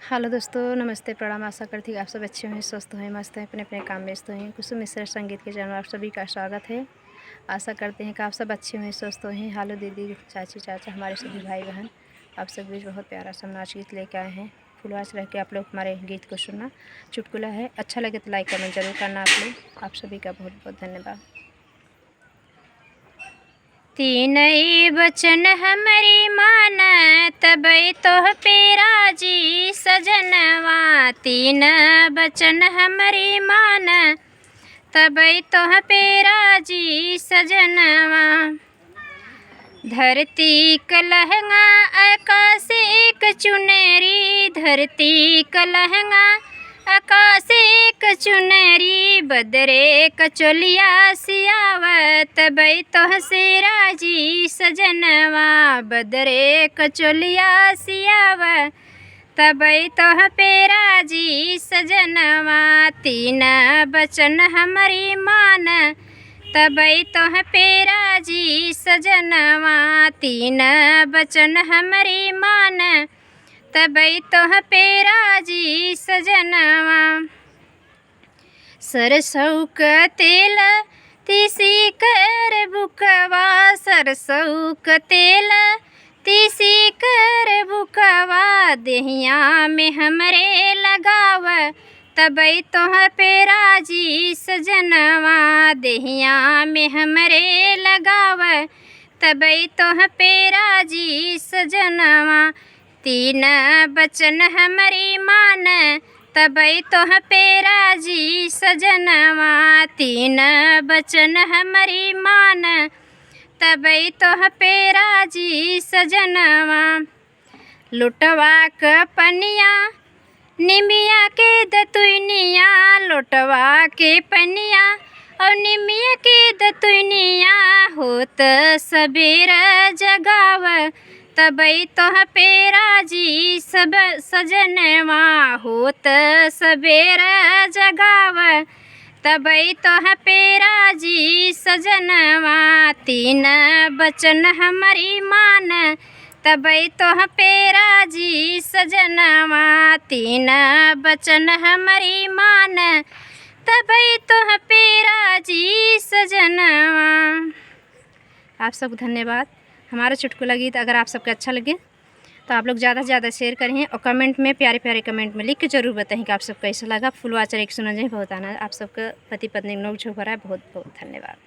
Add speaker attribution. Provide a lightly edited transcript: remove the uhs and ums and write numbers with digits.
Speaker 1: Hello दोस्तों, नमस्ते, प्रणाम। आशा करती हूँ आप सब अच्छे हैं, स्वस्थ हैं, मस्त हैं, अपने अपने काम में व्यस्त हैं। कुसुम मिश्रा संगीत के चैनल आप सभी का स्वागत है। आशा करते हैं कि आप सब अच्छे हैं, स्वस्थ हैं। हेलो दीदी, चाची, चाचा, हमारे सभी भाई बहन, आप सब बीच बहुत प्यारा सा नाच गीत लेके आए हैं। फुलवास रह के आप लोग हमारे गीत को सुनना। चुटकुला है, अच्छा लगे तो लाइक कमेंट जरूर करना आप लोग। आप सभी का बहुत बहुत धन्यवाद। तीन बचन हमरी मान तबै तोह पेरा जी सजनवा। तीन बचन हमरी मान तबै तोह पेरा जी सजनवा। धरती कलहंगा आकाश एक चुनरी। धरती कलहंगा आकाश एक चुनरी। बदरे कचोलिया सियावत बै तोह सेरा जी सजनवा। बदरे कचोलिया सियावत तबै तोह पेरा जी सजनवा। तीन बचन हमरी मान तबै तोह पेरा जी सजनवा। तीन बचन हमरी मान तबै तोह पेरा जी सजनवा। सरसों का तेल तीसी कर बुकवा। सरसों का तेल तीसी कर बुकवा। देहिया में हमरे लगाव तबै तोह पेरा जी सजनवा। देहिया में हमरे लगाव तबै तोह पेरा जी सजनवा। तीन बचन हमरी मान तबै तोह पेरा जी सजनवा। तीन बचन हमरी मान तबै तोह पेरा जी सजनवा। लुटवा क पनिया निमिया के दतुनिया। लुटवा के पनिया और निमिया के दतुनिया। होत सबेर जगाव तबै तोह पेरा जी सब सजनवा। होत सबेर जगाव तबै तोह पेरा जी सजनवा। तीन बचन हमरी मान तबै तोह पेरा जी सजनवा। तीन बचन हमरी मान तबै तोह पेरा जी सजनवा। आप सबको धन्यवाद। हमारा चुटकुला गीत अगर आप सबको अच्छा लगे तो आप लोग ज़्यादा से ज़्यादा शेयर करें और कमेंट में प्यारे प्यारे कमेंट में लिख के ज़रूर बताएं कि आप सबको कैसा लगा। फुलवाचर एक सुना जाए बहुत आना। आप सबका पति पत्नी नोक झोंक रहा है। बहुत बहुत धन्यवाद।